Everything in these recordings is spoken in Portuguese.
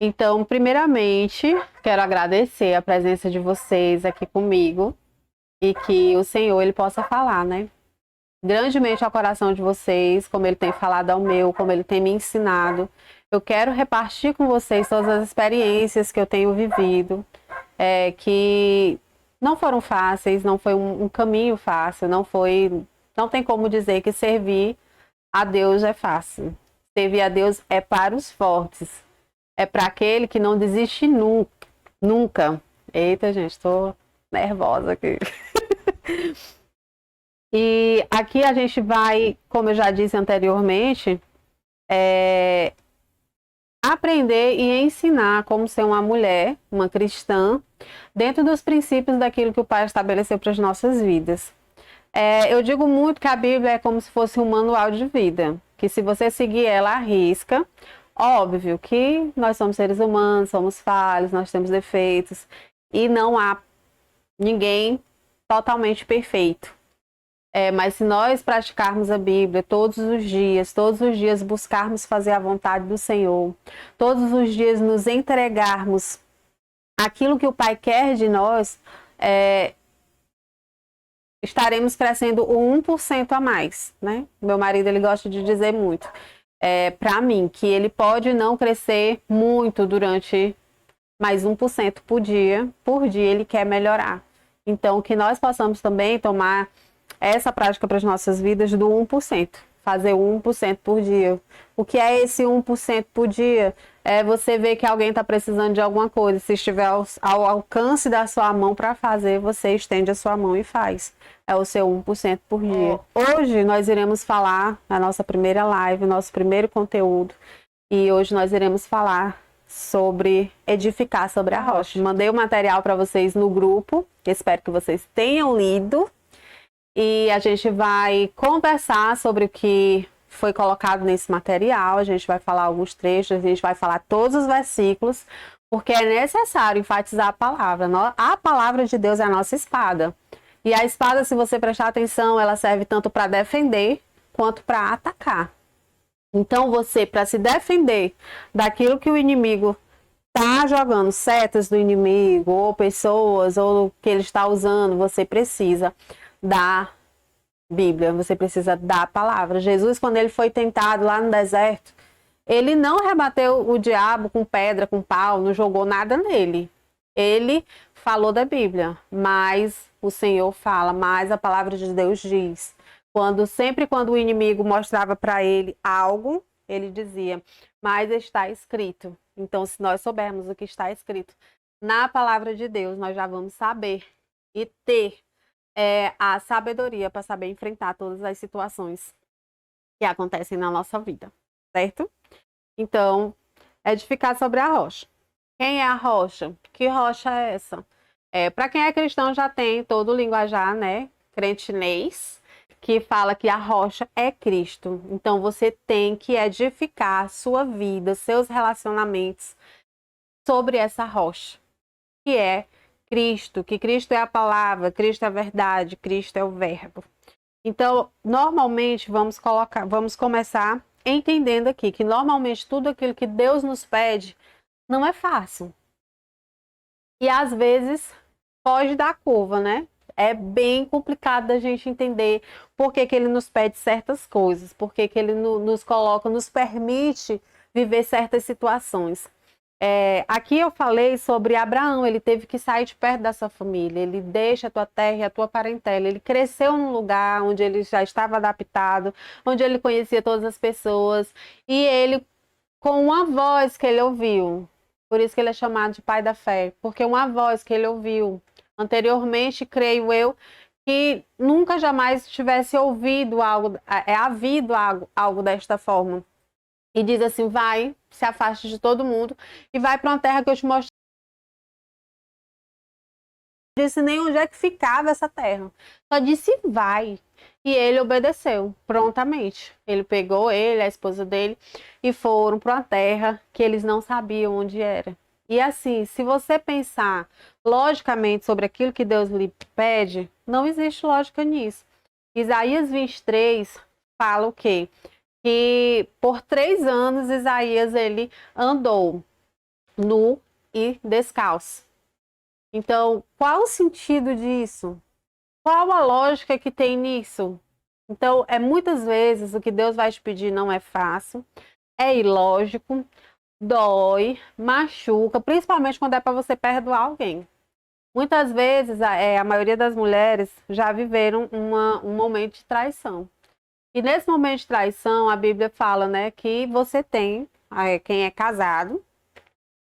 Então, primeiramente, quero agradecer a presença de vocês aqui comigo e que o Senhor ele possa falar, né? Grandemente ao coração de vocês, como ele tem falado ao meu, como ele tem me ensinado. Eu quero repartir com vocês todas as experiências que eu tenho vivido, que não foram fáceis, não foi um caminho fácil, não tem como dizer que servir a Deus é fácil. Servir a Deus é para os fortes. É para aquele que não desiste nunca. Nunca. Eita, gente, tô nervosa aqui. E aqui a gente vai, como eu já disse anteriormente, aprender e ensinar como ser uma mulher, uma cristã, dentro dos princípios daquilo que o Pai estabeleceu para as nossas vidas. Eu digo muito que a Bíblia é como se fosse um manual de vida, que se você seguir ela à risca, óbvio que nós somos seres humanos, somos falhos, nós temos defeitos, e não há ninguém totalmente perfeito. Mas se nós praticarmos a Bíblia todos os dias buscarmos fazer a vontade do Senhor, todos os dias nos entregarmos aquilo que o Pai quer de nós, estaremos crescendo o 1% a mais, né? Meu marido, ele gosta de dizer muito, para mim, que ele pode não crescer muito durante mais 1% por dia ele quer melhorar. Então, que nós possamos também tomar essa prática para as nossas vidas do 1%, fazer 1% por dia. O que é esse 1% por dia? É você ver que alguém está precisando de alguma coisa, se estiver ao alcance da sua mão para fazer, você estende a sua mão e faz. É o seu 1% por dia. Hoje nós iremos falar na nossa primeira live, nosso primeiro conteúdo, e hoje nós iremos falar sobre edificar sobre a rocha. Mandei o material para vocês no grupo, espero que vocês tenham lido. E a gente vai conversar sobre o que foi colocado nesse material, a gente vai falar alguns trechos, a gente vai falar todos os versículos, porque é necessário enfatizar a palavra. A palavra de Deus é a nossa espada. E a espada, se você prestar atenção, ela serve tanto para defender quanto para atacar. Então você, para se defender daquilo que o inimigo está jogando, setas do inimigo, ou pessoas, ou que ele está usando, você precisa da Bíblia, você precisa da palavra. Jesus, quando ele foi tentado lá no deserto, ele não rebateu o diabo com pedra, com pau, não jogou nada nele. Ele falou da Bíblia, mas o Senhor fala, mas a palavra de Deus diz. Sempre quando o inimigo mostrava para ele algo, ele dizia, mas está escrito. Então, se nós soubermos o que está escrito na palavra de Deus, nós já vamos saber e ter a sabedoria para saber enfrentar todas as situações que acontecem na nossa vida, certo? Então, edificar sobre a rocha. Quem é a rocha? Que rocha é essa? Para quem é cristão já tem todo o linguajar, né? Crentinês, que fala que a rocha é Cristo. Então, você tem que edificar sua vida, seus relacionamentos sobre essa rocha, que é Cristo, que Cristo é a palavra, Cristo é a verdade, Cristo é o verbo. Então, normalmente, vamos começar entendendo aqui que normalmente tudo aquilo que Deus nos pede não é fácil. E às vezes foge da curva, né? É bem complicado da gente entender por que ele nos pede certas coisas, por que ele nos coloca, nos permite viver certas situações. Aqui eu falei sobre Abraão, ele teve que sair de perto da sua família, ele deixa a tua terra e a tua parentela, ele cresceu num lugar onde ele já estava adaptado, onde ele conhecia todas as pessoas, e ele, com uma voz que ele ouviu, por isso que ele é chamado de pai da fé, porque uma voz que ele ouviu anteriormente, creio eu, que nunca jamais tivesse ouvido havido algo desta forma. E diz assim, vai, se afaste de todo mundo e vai para uma terra que eu te mostro. Não disse nem onde é que ficava essa terra. Só disse vai. E ele obedeceu prontamente. Ele pegou a esposa dele, e foram para uma terra que eles não sabiam onde era. E assim, se você pensar logicamente sobre aquilo que Deus lhe pede, não existe lógica nisso. Isaías 23 fala o quê? Que por 3 anos Isaías ele andou nu e descalço. Então, qual o sentido disso? Qual a lógica que tem nisso? Então, muitas vezes o que Deus vai te pedir não é fácil, é ilógico, dói, machuca, principalmente quando é para você perdoar alguém. Muitas vezes, a maioria das mulheres já viveram um momento de traição. E nesse momento de traição, a Bíblia fala, né, que você tem, quem é casado,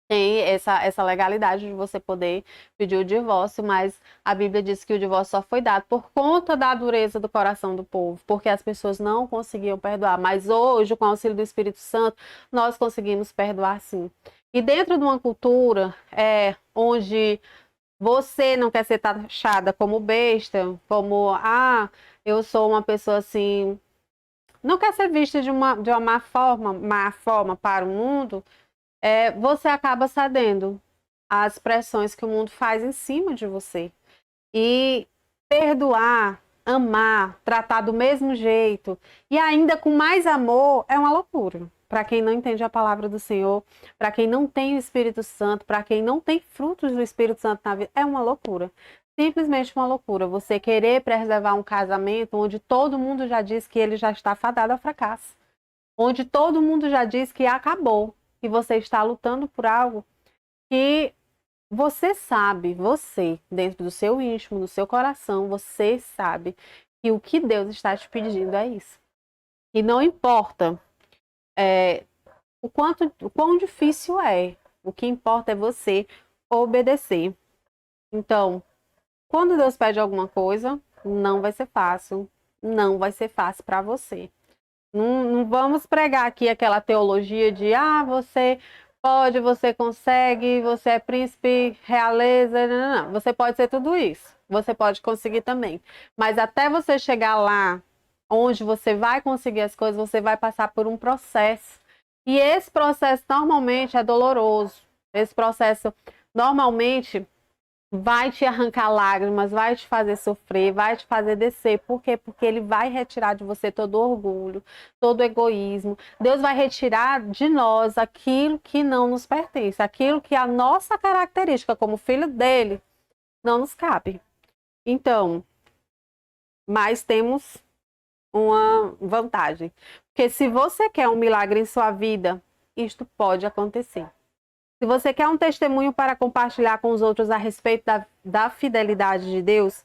tem essa legalidade de você poder pedir o divórcio, mas a Bíblia diz que o divórcio só foi dado por conta da dureza do coração do povo, porque as pessoas não conseguiam perdoar. Mas hoje, com o auxílio do Espírito Santo, nós conseguimos perdoar sim. E dentro de uma cultura onde você não quer ser taxada como besta, como, eu sou uma pessoa assim, não quer ser vista de uma má forma para o mundo, você acaba cedendo às pressões que o mundo faz em cima de você. E perdoar, amar, tratar do mesmo jeito e ainda com mais amor é uma loucura. Para quem não entende a palavra do Senhor, para quem não tem o Espírito Santo, para quem não tem frutos do Espírito Santo na vida, é uma loucura. Simplesmente uma loucura. Você querer preservar um casamento onde todo mundo já diz que ele já está fadado ao fracasso. Onde todo mundo já diz que acabou. Que você está lutando por algo que você sabe, você, dentro do seu íntimo, do seu coração, você sabe que o que Deus está te pedindo é isso. E não importa o quão difícil é, o que importa é você obedecer. Então, quando Deus pede alguma coisa, não vai ser fácil, não vai ser fácil para você. Não vamos pregar aqui aquela teologia de você pode, você consegue, você é príncipe, realeza. Não. Você pode ser tudo isso. Você pode conseguir também. Mas até você chegar lá, onde você vai conseguir as coisas, você vai passar por um processo. E esse processo normalmente é doloroso. Esse processo normalmente vai te arrancar lágrimas, vai te fazer sofrer, vai te fazer descer. Por quê? Porque ele vai retirar de você todo orgulho, todo egoísmo. Deus vai retirar de nós aquilo que não nos pertence, aquilo que a nossa característica como filho dele não nos cabe. Então, mas temos uma vantagem. Porque se você quer um milagre em sua vida, isto pode acontecer. Se você quer um testemunho para compartilhar com os outros a respeito da fidelidade de Deus,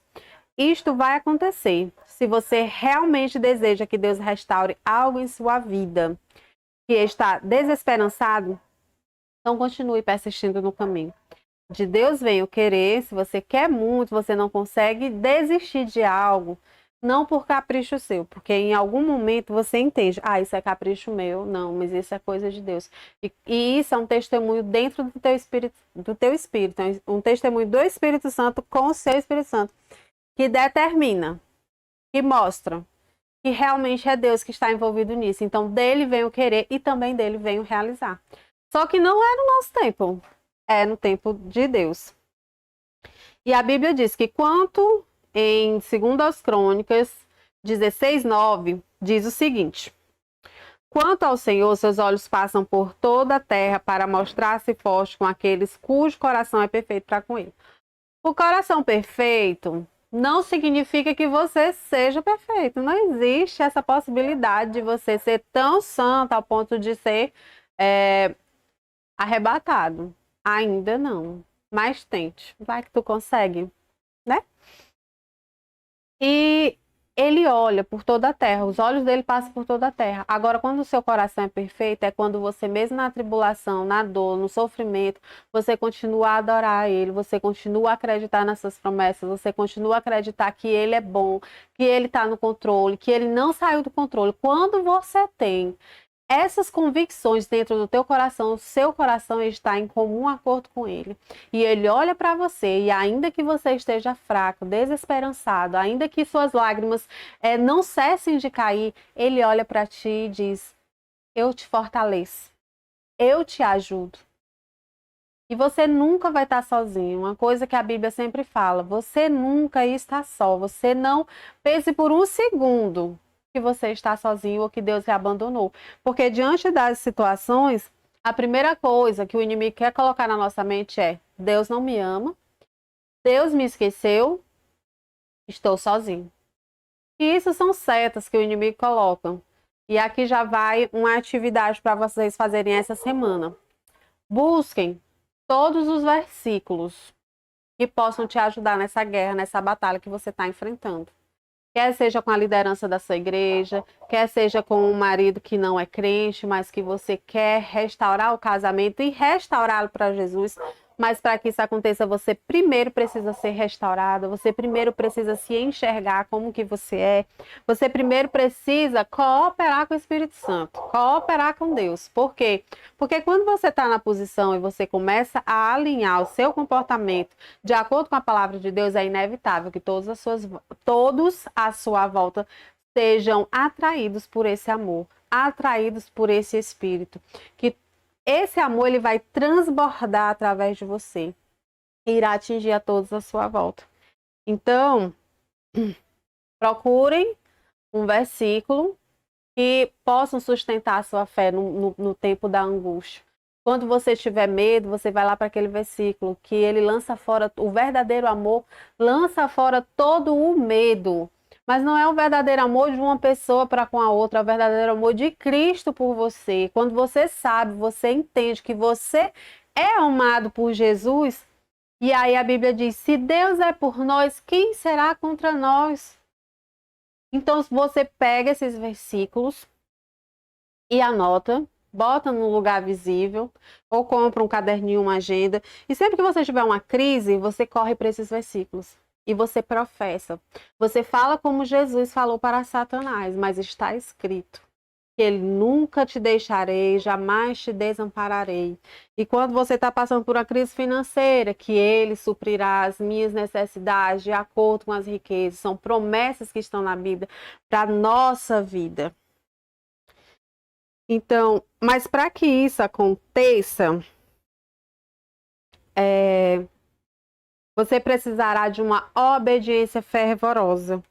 isto vai acontecer. Se você realmente deseja que Deus restaure algo em sua vida, que está desesperançado, então continue persistindo no caminho. De Deus vem o querer. Se você quer muito, você não consegue desistir de algo, não por capricho seu, porque em algum momento você entende, isso é capricho meu, não, mas isso é coisa de Deus. E isso é um testemunho dentro do teu espírito, um testemunho do Espírito Santo com o seu Espírito Santo, que determina, que mostra que realmente é Deus que está envolvido nisso. Então, dele vem o querer e também dele vem o realizar. Só que não é no nosso tempo, é no tempo de Deus. E a Bíblia diz que quanto em 2 Crônicas 16:9, diz o seguinte: quanto ao Senhor, seus olhos passam por toda a terra para mostrar-se forte com aqueles cujo coração é perfeito para com ele. O coração perfeito não significa que você seja perfeito. Não existe essa possibilidade de você ser tão santo ao ponto de ser arrebatado. Ainda não. Mas tente. Vai que tu consegue, né? E ele olha por toda a terra, os olhos dele passam por toda a terra. Agora, quando o seu coração é perfeito, é quando você, mesmo na tribulação, na dor, no sofrimento, você continua a adorar ele, você continua a acreditar nas suas promessas, você continua a acreditar que ele é bom, que ele está no controle, que ele não saiu do controle. Quando você tem essas convicções dentro do teu coração, o seu coração está em comum acordo com ele. E ele olha para você e ainda que você esteja fraco, desesperançado, ainda que suas lágrimas não cessem de cair, ele olha para ti e diz: eu te fortaleço, eu te ajudo. E você nunca vai estar sozinho. Uma coisa que a Bíblia sempre fala: você nunca está só. Você não pense por um segundo que você está sozinho ou que Deus lhe abandonou. Porque diante das situações, A primeira coisa que o inimigo quer colocar na nossa mente é: Deus não me ama, Deus me esqueceu, estou sozinho. E isso são setas que o inimigo coloca. E aqui já vai uma atividade para vocês fazerem essa semana. Busquem todos os versículos que possam te ajudar nessa guerra, nessa batalha que você está enfrentando. Quer seja com a liderança da sua igreja, quer seja com um marido que não é crente, mas que você quer restaurar o casamento e restaurá-lo para Jesus. Mas para que isso aconteça, você primeiro precisa ser restaurada, você primeiro precisa se enxergar como que você é, você primeiro precisa cooperar com o Espírito Santo, cooperar com Deus. Por quê? Porque quando você está na posição e você começa a alinhar o seu comportamento de acordo com a palavra de Deus, é inevitável que todos à sua volta sejam atraídos por esse amor, atraídos por esse Espírito, que esse amor ele vai transbordar através de você e irá atingir a todos à sua volta. Então, procurem um versículo que possam sustentar a sua fé no tempo da angústia. Quando você tiver medo, você vai lá para aquele versículo que ele lança fora, o verdadeiro amor lança fora todo o medo. Mas não é o verdadeiro amor de uma pessoa para com a outra, é o verdadeiro amor de Cristo por você. Quando você sabe, você entende que você é amado por Jesus, e aí a Bíblia diz: se Deus é por nós, quem será contra nós? Então você pega esses versículos e anota, bota num lugar visível, ou compra um caderninho, uma agenda, e sempre que você tiver uma crise, você corre para esses versículos. E você professa. Você fala como Jesus falou para Satanás, mas está escrito que ele nunca te deixarei, jamais te desampararei. E quando você está passando por uma crise financeira, que ele suprirá as minhas necessidades de acordo com as riquezas. São promessas que estão na Bíblia para a nossa vida. Então, mas para que isso aconteça, você precisará de uma obediência fervorosa.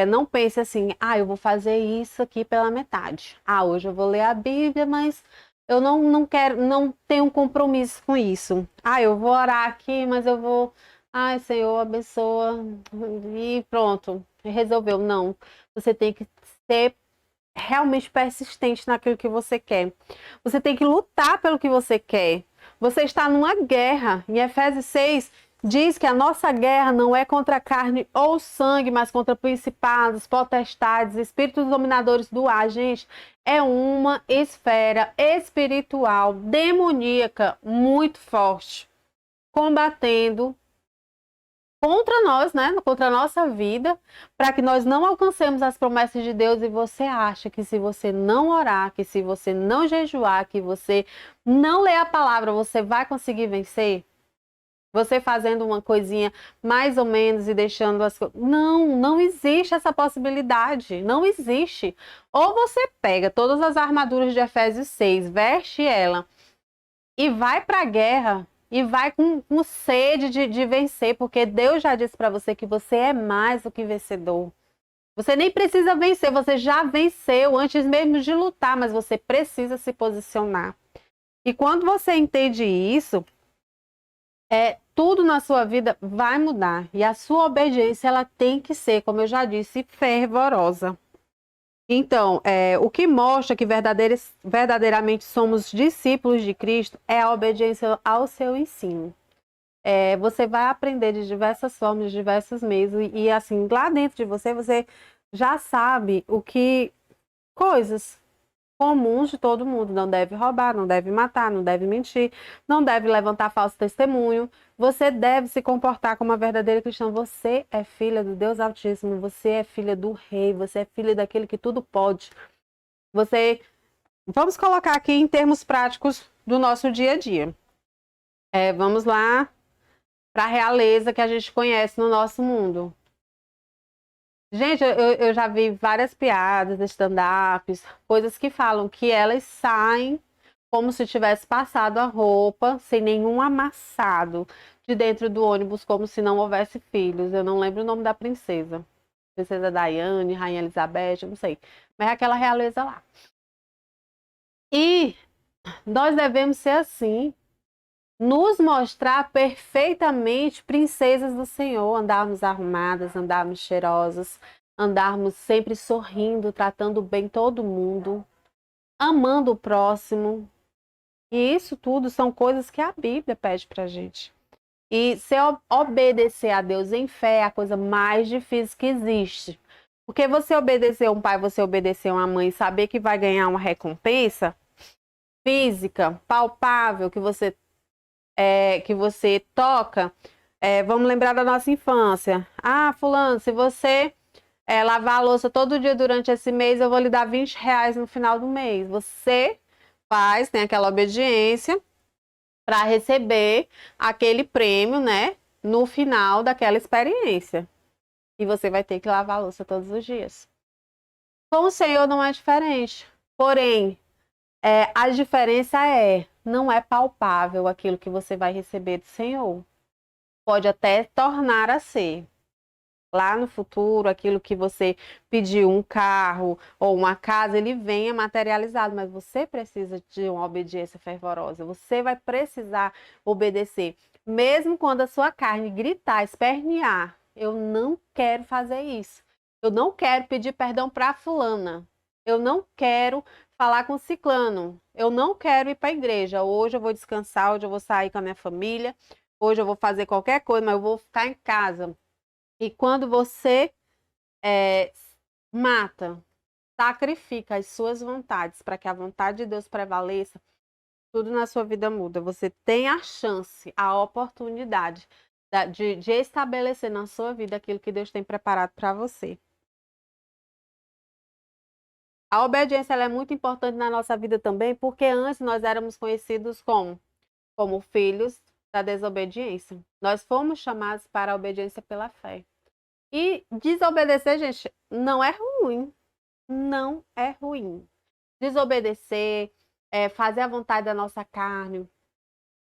Não pense assim: eu vou fazer isso aqui pela metade. Hoje eu vou ler a Bíblia, mas eu não quero, não tenho um compromisso com isso. Eu vou orar aqui, mas eu vou, Senhor, abençoa, e pronto, resolveu. Não, você tem que ser realmente persistente naquilo que você quer. Você tem que lutar pelo que você quer. Você está numa guerra. Em Efésios 6 diz que a nossa guerra não é contra carne ou sangue, mas contra principados, potestades, espíritos dominadores do ar. Gente, é uma esfera espiritual demoníaca muito forte, combatendo contra nós, né? Contra a nossa vida, para que nós não alcancemos as promessas de Deus. E você acha que se você não orar, que se você não jejuar, que você não ler a palavra, você vai conseguir vencer? Você fazendo uma coisinha mais ou menos e deixando as coisas. Não, não existe essa possibilidade. Não existe. Ou você pega todas as armaduras de Efésios 6, veste ela e vai para a guerra e vai com sede de vencer, porque Deus já disse para você que você é mais do que vencedor. Você nem precisa vencer, você já venceu antes mesmo de lutar, mas você precisa se posicionar. E quando você entende isso, tudo na sua vida vai mudar. E a sua obediência, ela tem que ser, como eu já disse, fervorosa. Então, o que mostra que verdadeiramente somos discípulos de Cristo é a obediência ao seu ensino. Você vai aprender de diversas formas, de diversos meios, e assim, lá dentro de você, você já sabe coisas comuns de todo mundo. Não deve roubar, não deve matar, não deve mentir, não deve levantar falso testemunho. Você deve se comportar como uma verdadeira cristã. Você é filha do Deus Altíssimo, você é filha do Rei, você é filha daquele que tudo pode. Vamos colocar aqui em termos práticos do nosso dia a dia. Vamos lá para a realeza que a gente conhece no nosso mundo. Gente, eu já vi várias piadas, stand-ups, coisas que falam que elas saem como se tivesse passado a roupa, sem nenhum amassado, de dentro do ônibus, como se não houvesse filhos. Eu não lembro o nome da princesa. Princesa Diane, Rainha Elizabeth, eu não sei. Mas é aquela realeza lá. E Nós devemos ser assim, nos mostrar perfeitamente princesas do Senhor, andarmos arrumadas, andarmos cheirosas, andarmos sempre sorrindo, tratando bem todo mundo, amando o próximo. E isso tudo são coisas que a Bíblia pede pra gente. E se obedecer a Deus em fé é a coisa mais difícil que existe. Porque você obedecer a um pai, você obedecer a uma mãe, saber que vai ganhar uma recompensa física, palpável, que você toca. Vamos lembrar da nossa infância. Ah, fulano, se você lavar a louça todo dia durante esse mês, eu vou lhe dar R$ 20 no final do mês. Você faz, tem aquela obediência para receber aquele prêmio, né? No final daquela experiência. E você vai ter que lavar a louça todos os dias. Com o Senhor não é diferente. Porém, a diferença não é palpável aquilo que você vai receber do Senhor. Pode até tornar a ser. Lá no futuro, aquilo que você pediu, um carro ou uma casa, ele venha materializado, mas você precisa de uma obediência fervorosa. Você vai precisar obedecer. Mesmo quando a sua carne gritar, espernear, eu não quero fazer isso. Eu não quero pedir perdão para fulana. Eu não quero falar com ciclano. Eu não quero ir para a igreja. Hoje eu vou descansar, hoje eu vou sair com a minha família. Hoje eu vou fazer qualquer coisa, mas eu vou ficar em casa. E quando você mata, sacrifica as suas vontades para que a vontade de Deus prevaleça, tudo na sua vida muda. Você tem a chance, a oportunidade de estabelecer na sua vida aquilo que Deus tem preparado para você. A obediência ela é muito importante na nossa vida também, porque antes nós éramos conhecidos como filhos da desobediência. Nós fomos chamados para a obediência pela fé. E desobedecer, gente, não é ruim. Não é ruim. Desobedecer, fazer a vontade da nossa carne,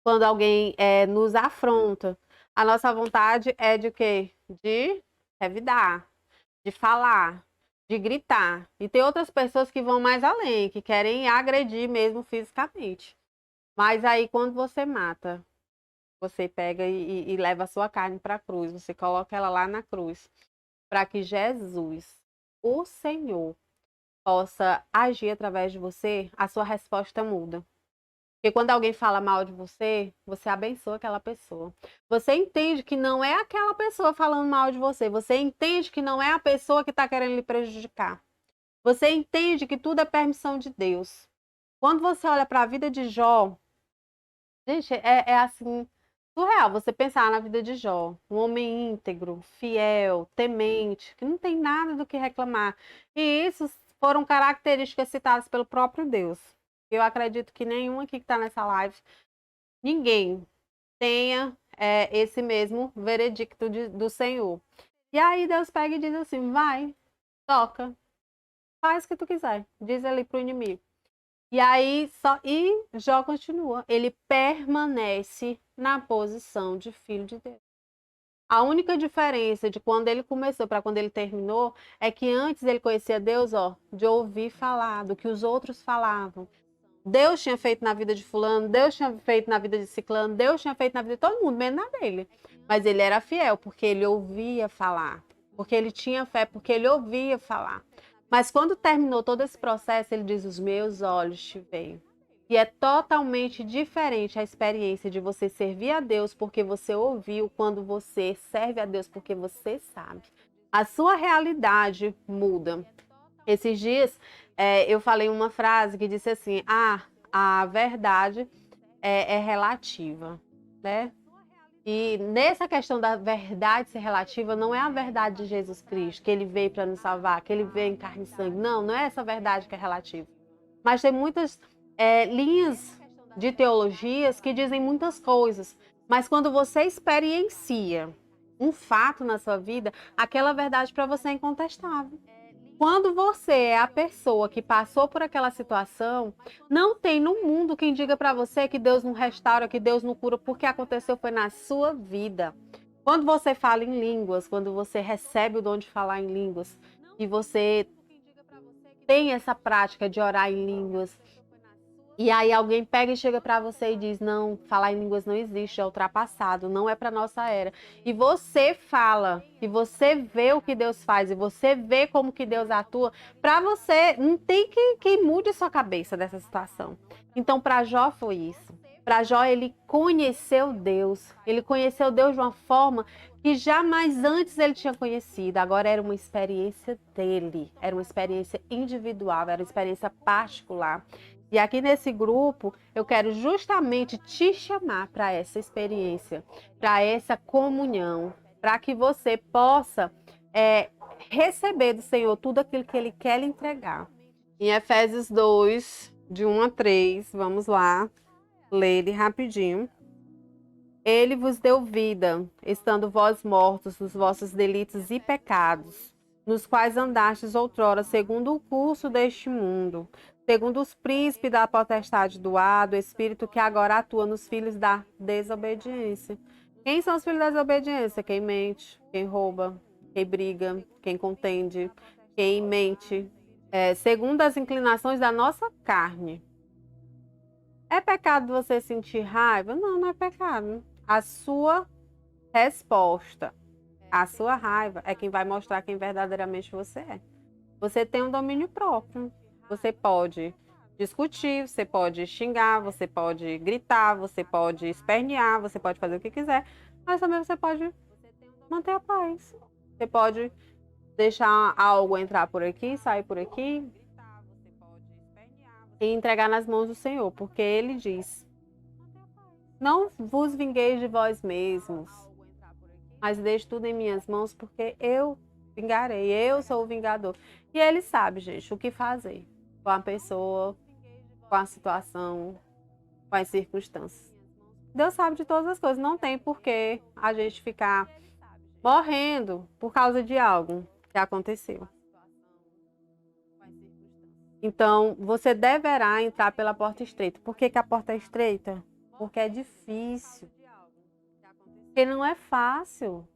quando alguém nos afronta. A nossa vontade é de quê? De revidar, de falar, de gritar. E tem outras pessoas que vão mais além, que querem agredir mesmo fisicamente. Mas aí, quando você mata, você pega e leva a sua carne para a cruz, você coloca ela lá na cruz, para que Jesus, o Senhor, possa agir através de você, a sua resposta muda. Porque quando alguém fala mal de você, você abençoa aquela pessoa. Você entende que não é aquela pessoa falando mal de você. Você entende que não é a pessoa que está querendo lhe prejudicar. Você entende que tudo é permissão de Deus. Quando você olha para a vida de Jó, gente, é assim, surreal você pensar na vida de Jó. Um homem íntegro, fiel, temente, que não tem nada do que reclamar. E isso foram características citadas pelo próprio Deus. Eu acredito que nenhum aqui que está nessa live, ninguém tenha esse mesmo veredicto do Senhor. E aí Deus pega e diz assim, vai, toca, faz o que tu quiser, diz ali pro inimigo. E aí Jó continua, ele permanece na posição de filho de Deus. A única diferença de quando ele começou para quando ele terminou é que antes ele conhecia Deus, de ouvir falar, do que os outros falavam. Deus tinha feito na vida de fulano, Deus tinha feito na vida de ciclano, Deus tinha feito na vida de todo mundo, menos na dele. Mas ele era fiel, porque ele ouvia falar, porque ele tinha fé, porque ele ouvia falar. Mas quando terminou todo esse processo, ele diz, os meus olhos te veem. E é totalmente diferente a experiência de você servir a Deus porque você ouviu, quando você serve a Deus porque você sabe. A sua realidade muda. Esses dias eu falei uma frase que disse assim, a verdade é relativa, né? E nessa questão da verdade ser relativa, não é a verdade de Jesus Cristo, que ele veio para nos salvar, que ele veio em carne e sangue. Não, não é essa verdade que é relativa. Mas tem muitas linhas de teologias que dizem muitas coisas. Mas quando você experiencia um fato na sua vida, aquela verdade para você é incontestável. Quando você é a pessoa que passou por aquela situação, não tem no mundo quem diga para você que Deus não restaura, que Deus não cura, porque aconteceu foi na sua vida. Quando você fala em línguas, quando você recebe o dom de falar em línguas, e você tem essa prática de orar em línguas, E aí alguém pega e chega para você e diz, não, falar em línguas não existe, é ultrapassado, não é para nossa era. E você fala, e você vê o que Deus faz, e você vê como que Deus atua, para você, não tem que mude sua cabeça dessa situação. Então, para Jó foi isso. Para Jó, ele conheceu Deus de uma forma que jamais antes ele tinha conhecido. Agora era uma experiência dele, era uma experiência individual, era uma experiência particular. E aqui nesse grupo, eu quero justamente te chamar para essa experiência, para essa comunhão, para que você possa receber do Senhor tudo aquilo que Ele quer lhe entregar. Em Efésios 2, de 1 a 3, vamos lá, ler ele rapidinho. Ele vos deu vida, estando vós mortos nos vossos delitos e pecados, nos quais andastes outrora segundo o curso deste mundo, segundo os príncipes da potestade do ar, do espírito que agora atua nos filhos da desobediência. Quem são os filhos da desobediência? Quem mente, quem rouba, quem briga, quem contende, quem mente, segundo as inclinações da nossa carne. É pecado você sentir raiva? Não, não é pecado. A sua resposta, a sua raiva é quem vai mostrar quem verdadeiramente você é. Você tem um domínio próprio. Você pode discutir, você pode xingar, você pode gritar, você pode espernear, você pode fazer o que quiser, mas também você pode manter a paz. Você pode deixar algo entrar por aqui, sair por aqui e entregar nas mãos do Senhor, porque Ele diz: não vos vingueis de vós mesmos, mas deixe tudo em minhas mãos, porque eu vingarei, eu sou o vingador. E Ele sabe, gente, o que fazer com a pessoa, com a situação, com as circunstâncias. Deus sabe de todas as coisas, não tem por que a gente ficar morrendo por causa de algo que aconteceu. Então, você deverá entrar pela porta estreita. Por que a porta é estreita? Porque é difícil. Porque não é fácil.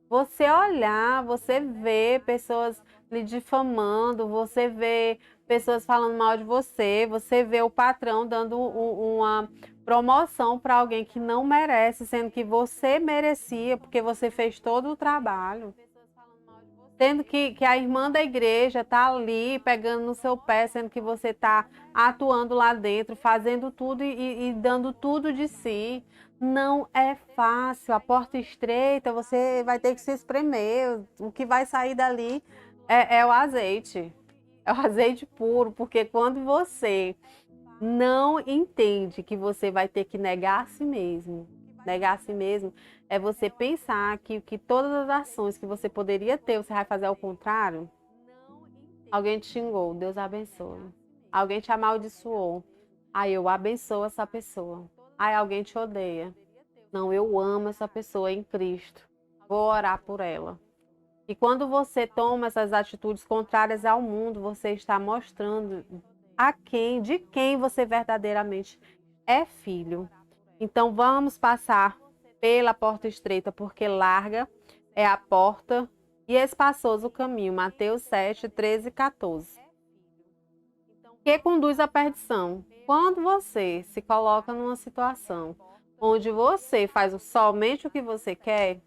Você olhar, você vê pessoas lhe difamando, você vê pessoas falando mal de você, você vê o patrão dando uma promoção para alguém que não merece, sendo que você merecia, porque você fez todo o trabalho. Sendo que a irmã da igreja está ali pegando no seu pé, sendo que você está atuando lá dentro, fazendo tudo e dando tudo de si. Não é fácil. A porta estreita, você vai ter que se espremer. O que vai sair dali é o azeite. É o azeite puro, porque quando você não entende que você vai ter que negar a si mesmo, negar a si mesmo é você pensar que todas as ações que você poderia ter, você vai fazer ao contrário. Alguém te xingou, Deus abençoe. Alguém te amaldiçoou, aí eu abençoo essa pessoa. Aí alguém te odeia. Não, eu amo essa pessoa em Cristo. Vou orar por ela. E quando você toma essas atitudes contrárias ao mundo, você está mostrando de quem você verdadeiramente é filho. Então vamos passar pela porta estreita, porque larga é a porta e espaçoso o caminho. Mateus 7, 13 e 14. Que conduz à perdição. Quando você se coloca numa situação onde você faz somente o que você quer,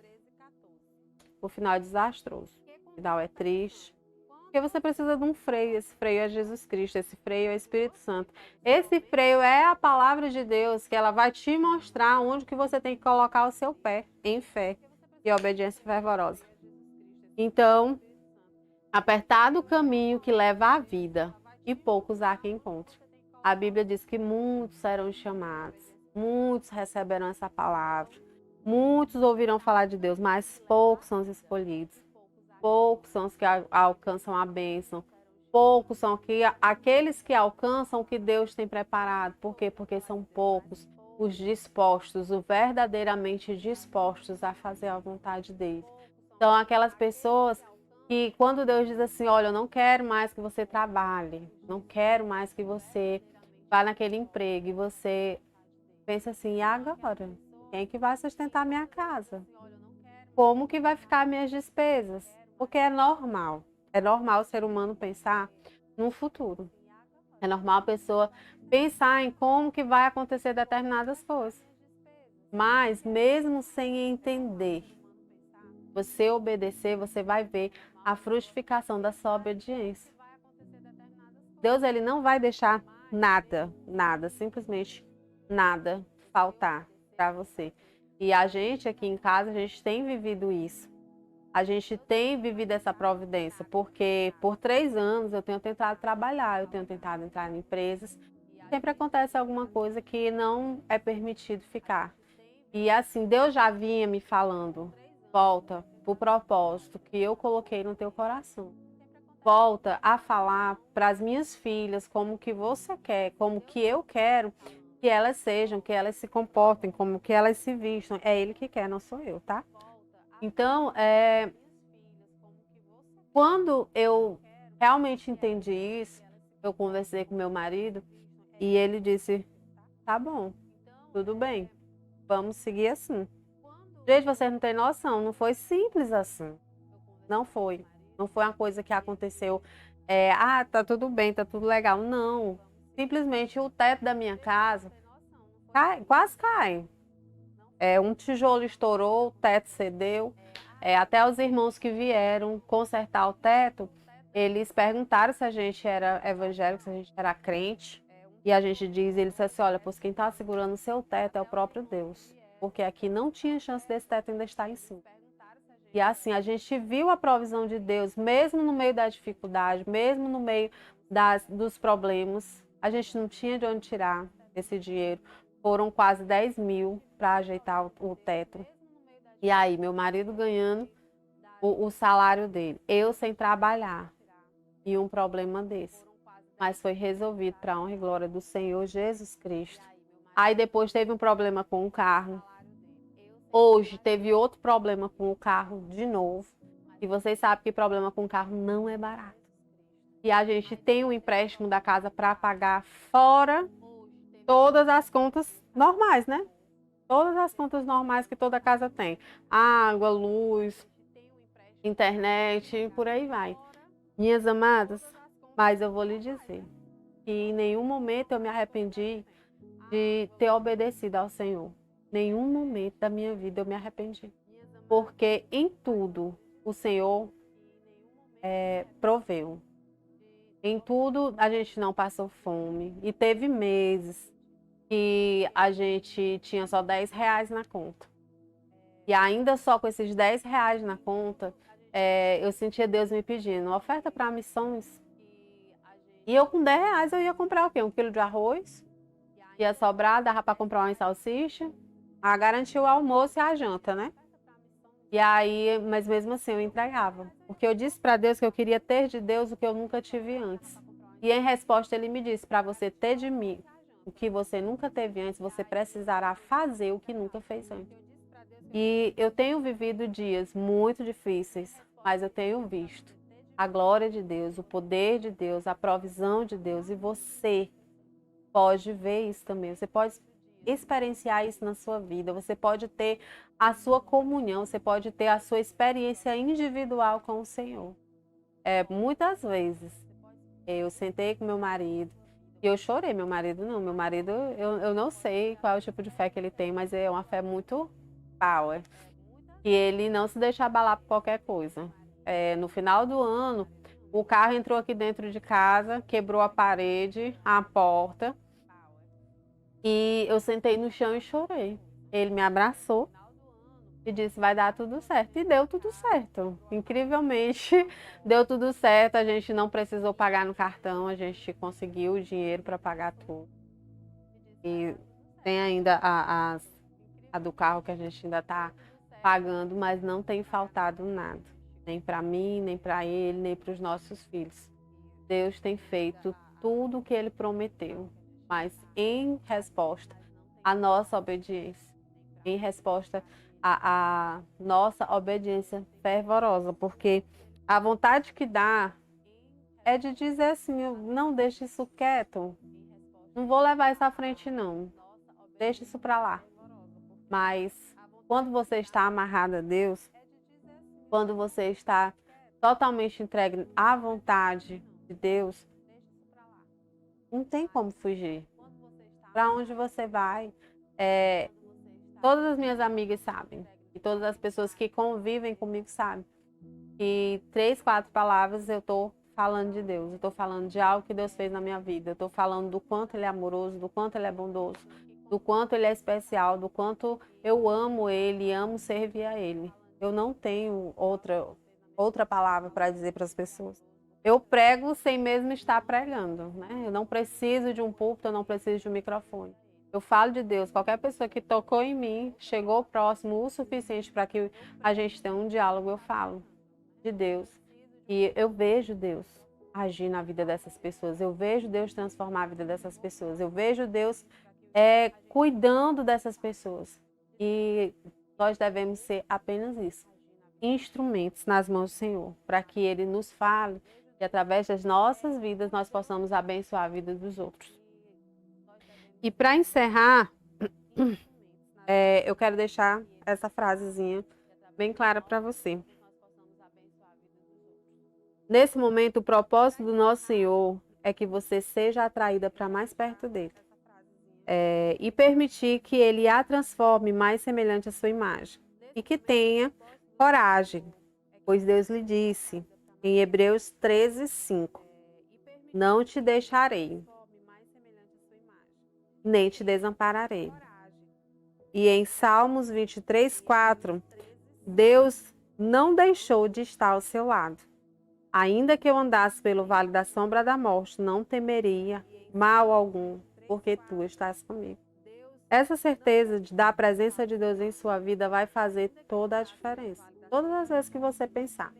o final é desastroso. O final é triste. Porque você precisa de um freio. Esse freio é Jesus Cristo, esse freio é o Espírito Santo. Esse freio é a palavra de Deus, que ela vai te mostrar onde que você tem que colocar o seu pé, em fé e obediência fervorosa. Então, apertado o caminho que leva à vida, e poucos há que encontre. A Bíblia diz que muitos serão chamados, muitos receberão essa palavra, muitos ouvirão falar de Deus, mas poucos são os escolhidos. Poucos são os que alcançam a bênção. Poucos são aqueles que alcançam o que Deus tem preparado. Por quê? Porque são poucos os dispostos, os verdadeiramente dispostos a fazer a vontade dele. São aquelas pessoas que quando Deus diz assim, olha, eu não quero mais que você trabalhe, não quero mais que você vá naquele emprego, e você pensa assim, e agora? Quem é que vai sustentar minha casa? Como que vai ficar minhas despesas? Porque é normal o ser humano pensar no futuro. É normal a pessoa pensar em como que vai acontecer determinadas coisas. Mas mesmo sem entender, você obedecer, você vai ver a frutificação da sua obediência. Deus, ele não vai deixar nada, simplesmente nada faltar para você. E a gente aqui em casa, a gente tem vivido isso. A gente tem vivido essa providência, porque por 3 anos eu tenho tentado trabalhar, eu tenho tentado entrar em empresas. Sempre acontece alguma coisa que não é permitido ficar. E assim, Deus já vinha me falando, volta para o propósito que eu coloquei no teu coração. Volta a falar para as minhas filhas como que você quer, como que eu quero que elas sejam, que elas se comportem, como que elas se vistam. É Ele que quer, não sou eu, tá? Então, quando eu realmente entendi isso, eu conversei com meu marido e ele disse: tá bom, tudo bem, vamos seguir assim. Gente, vocês não têm noção, não foi simples assim. Não foi. Não foi uma coisa que aconteceu, tá tudo bem, tá tudo legal. Não. Simplesmente o teto da minha casa quase cai. Um tijolo estourou, o teto cedeu. Até os irmãos que vieram consertar o teto, eles perguntaram se a gente era evangélico, se a gente era crente. E a gente diz, eles disseram assim, olha, pois quem está segurando o seu teto é o próprio Deus. Porque aqui não tinha chance desse teto ainda estar em cima. E assim, a gente viu a provisão de Deus, mesmo no meio da dificuldade, mesmo no meio dos problemas. A gente não tinha de onde tirar esse dinheiro. Foram quase 10 mil para ajeitar o teto. E aí, meu marido ganhando o salário dele, eu sem trabalhar. E um problema desse. Mas foi resolvido para a honra e glória do Senhor Jesus Cristo. Aí depois teve um problema com o carro. Hoje teve outro problema com o carro de novo. E vocês sabem que problema com o carro não é barato. E a gente tem um empréstimo da casa para pagar fora todas as contas normais, né? Todas as contas normais que toda casa tem. Água, luz, internet, por aí vai. Minhas amadas, mas eu vou lhe dizer que em nenhum momento eu me arrependi de ter obedecido ao Senhor. Nenhum momento da minha vida eu me arrependi. Porque em tudo o Senhor proveu. Em tudo a gente não passou fome. E teve meses que a gente tinha só 10 reais na conta. E ainda só com esses 10 reais na conta, eu sentia Deus me pedindo oferta para missões. E eu com 10 reais eu ia comprar o quê? 1 quilo de arroz, ia sobrar, dava para comprar uma salsicha, a garantir o almoço e a janta, né? E aí, mas mesmo assim eu entregava. Porque eu disse para Deus que eu queria ter de Deus o que eu nunca tive antes. E em resposta ele me disse, para você ter de mim o que você nunca teve antes, você precisará fazer o que nunca fez antes. E eu tenho vivido dias muito difíceis, mas eu tenho visto a glória de Deus, o poder de Deus, a provisão de Deus. E você pode ver isso também. Você pode experienciar isso na sua vida. Você pode ter a sua comunhão, você pode ter a sua experiência individual com o Senhor. Muitas vezes eu sentei com meu marido e eu chorei. Meu marido não, meu marido eu não sei qual é o tipo de fé que ele tem, mas é uma fé muito power. E ele não se deixa abalar por qualquer coisa. No final do ano, o carro entrou aqui dentro de casa, quebrou a parede, a porta. E eu sentei no chão e chorei. Ele me abraçou e disse: vai dar tudo certo. E deu tudo certo. Incrivelmente, deu tudo certo. A gente não precisou pagar no cartão, a gente conseguiu o dinheiro para pagar tudo. E tem ainda a do carro que a gente ainda está pagando, mas não tem faltado nada. Nem para mim, nem para ele, nem para os nossos filhos. Deus tem feito tudo o que ele prometeu, mas em resposta à nossa obediência, em resposta à nossa obediência fervorosa, porque a vontade que dá é de dizer assim, não deixe isso quieto, não vou levar isso à frente não, deixa isso para lá. Mas quando você está amarrado a Deus, quando você está totalmente entregue à vontade de Deus, Não tem como fugir. Para onde você vai? É, todas as minhas amigas sabem. E todas as pessoas que convivem comigo sabem. E 3, 4 palavras eu estou falando de Deus. Eu estou falando de algo que Deus fez na minha vida. Eu estou falando do quanto Ele é amoroso, do quanto Ele é bondoso, do quanto Ele é especial, do quanto eu amo Ele e amo servir a Ele. Eu não tenho outra palavra para dizer para as pessoas. Eu prego sem mesmo estar pregando, né? Eu não preciso de um púlpito, eu não preciso de um microfone. Eu falo de Deus. Qualquer pessoa que tocou em mim, chegou próximo o suficiente para que a gente tenha um diálogo, eu falo de Deus. E eu vejo Deus agir na vida dessas pessoas. Eu vejo Deus transformar a vida dessas pessoas. Eu vejo Deus cuidando dessas pessoas. E nós devemos ser apenas isso, instrumentos nas mãos do Senhor, para que Ele nos fale e através das nossas vidas nós possamos abençoar a vida dos outros. E para encerrar, eu quero deixar essa frasezinha bem clara para você. Nesse momento, o propósito do nosso Senhor é que você seja atraída para mais perto dele. E permitir que ele a transforme mais semelhante à sua imagem. E que tenha coragem, pois Deus lhe disse, em Hebreus 13, 5, não te deixarei, nem te desampararei. E em Salmos 23, 4, Deus não deixou de estar ao seu lado. Ainda que eu andasse pelo vale da sombra da morte, não temeria mal algum, porque tu estás comigo. Essa certeza da presença de Deus em sua vida vai fazer toda a diferença. Todas as vezes que você pensar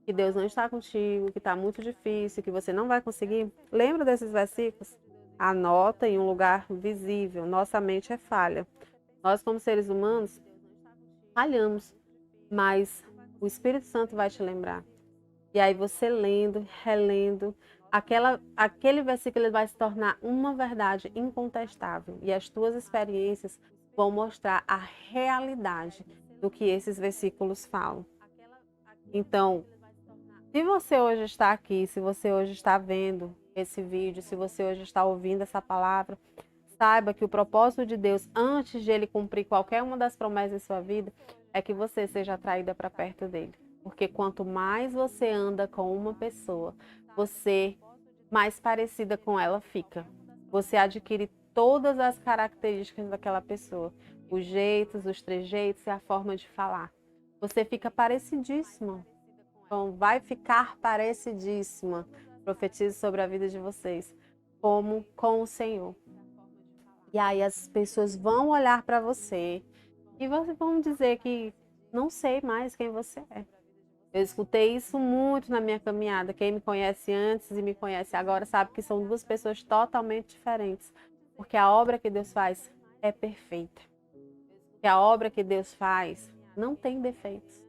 que Deus não está contigo, que está muito difícil, que você não vai conseguir, lembra desses versículos? Anota em um lugar visível. Nossa mente é falha. Nós, como seres humanos, falhamos, mas o Espírito Santo vai te lembrar. E aí você lendo, relendo, aquele versículo vai se tornar uma verdade incontestável. E as tuas experiências vão mostrar a realidade do que esses versículos falam. Então, se você hoje está aqui, se você hoje está vendo esse vídeo, se você hoje está ouvindo essa palavra, saiba que o propósito de Deus, antes de Ele cumprir qualquer uma das promessas em sua vida, é que você seja atraída para perto dele. Porque quanto mais você anda com uma pessoa, você mais parecida com ela fica. Você adquire todas as características daquela pessoa, os jeitos, os trejeitos e a forma de falar. Você fica parecidíssima. Então, vai ficar parecidíssima. Profetizo sobre a vida de vocês, como com o Senhor. E aí as pessoas vão olhar para você e vão dizer que não sei mais quem você é. Eu escutei isso muito na minha caminhada. Quem me conhece antes e me conhece agora sabe que são duas pessoas totalmente diferentes. Porque a obra que Deus faz é perfeita. E a obra que Deus faz não tem defeitos.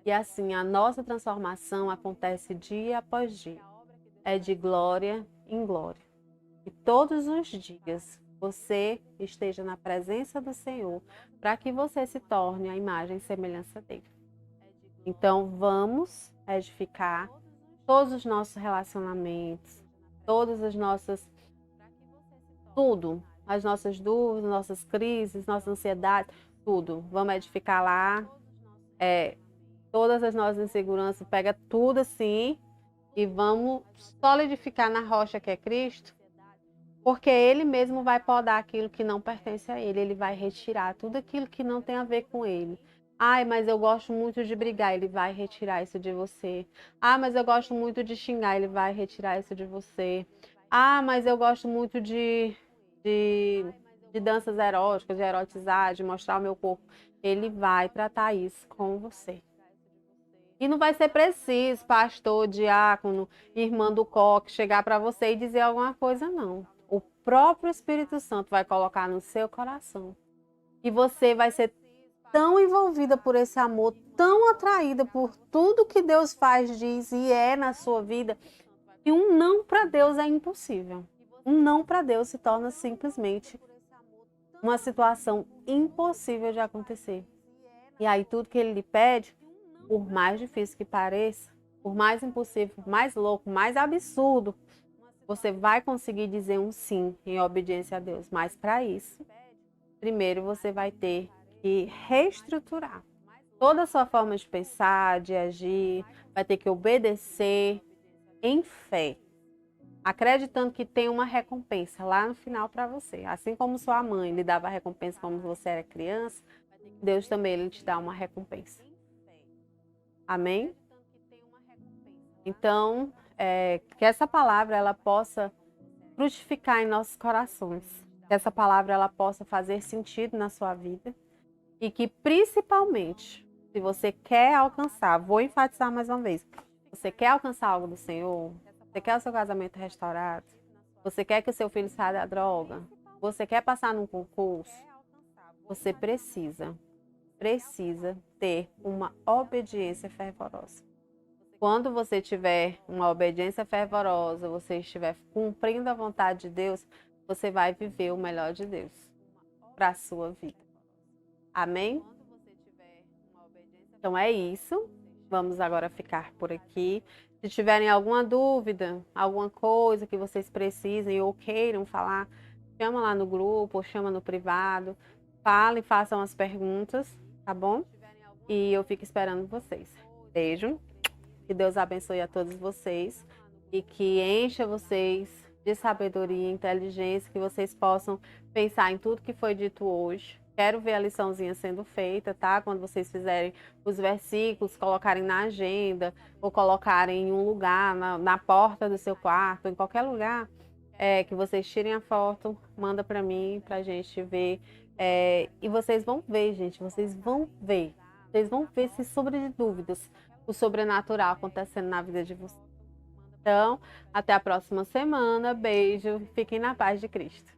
E assim, a nossa transformação acontece dia após dia. É de glória em glória. E todos os dias você esteja na presença do Senhor para que você se torne a imagem e semelhança dele. Então, vamos edificar todos os nossos relacionamentos, todas as nossas, tudo, as nossas dúvidas, nossas crises, nossas ansiedades, tudo. Vamos edificar lá, todas as nossas inseguranças, pega tudo assim e vamos solidificar na rocha que é Cristo, porque Ele mesmo vai podar aquilo que não pertence a Ele, Ele vai retirar tudo aquilo que não tem a ver com Ele. Ai, mas eu gosto muito de brigar, ele vai retirar isso de você. Ah, mas eu gosto muito de xingar, ele vai retirar isso de você. Ah, mas eu gosto muito de, de danças eróticas, de erotizar, de mostrar o meu corpo. Ele vai tratar isso com você. E não vai ser preciso, pastor, diácono, irmã do coque, chegar para você e dizer alguma coisa, não. O próprio Espírito Santo vai colocar no seu coração. E você vai ser tão envolvida por esse amor, tão atraída por tudo que Deus faz, diz e é na sua vida, que um não para Deus é impossível. Um não para Deus se torna simplesmente uma situação impossível de acontecer. E aí tudo que Ele lhe pede, por mais difícil que pareça, por mais impossível, por mais louco, mais absurdo, você vai conseguir dizer um sim em obediência a Deus. Mas para isso, primeiro você vai ter que reestruturar toda a sua forma de pensar, de agir, vai ter que obedecer em fé, acreditando que tem uma recompensa lá no final para você. Assim como sua mãe lhe dava recompensa quando você era criança, Deus também ele te dá uma recompensa. Amém? Então, que essa palavra ela possa frutificar em nossos corações, que essa palavra ela possa fazer sentido na sua vida e que principalmente, se você quer alcançar, vou enfatizar mais uma vez, você quer alcançar algo do Senhor, você quer o seu casamento restaurado, você quer que o seu filho saia da droga, você quer passar num concurso, você precisa ter uma obediência fervorosa. Quando você tiver uma obediência fervorosa, você estiver cumprindo a vontade de Deus, você vai viver o melhor de Deus para a sua vida. Amém? Então é isso. Vamos agora ficar por aqui. Se tiverem alguma dúvida, alguma coisa que vocês precisem ou queiram falar, chama lá no grupo ou chama no privado. Falem, façam as perguntas, tá bom? E eu fico esperando vocês. Beijo. Que Deus abençoe a todos vocês e que encha vocês de sabedoria e inteligência, que vocês possam pensar em tudo que foi dito hoje. Quero ver a liçãozinha sendo feita, tá? Quando vocês fizerem os versículos, colocarem na agenda ou colocarem em um lugar, na porta do seu quarto, em qualquer lugar, que vocês tirem a foto, manda para mim, pra gente ver. E vocês vão ver, gente, vocês vão ver. Vocês vão ver, sem sombra de dúvidas, o sobrenatural acontecendo na vida de vocês. Então, até a próxima semana. Beijo. Fiquem na paz de Cristo.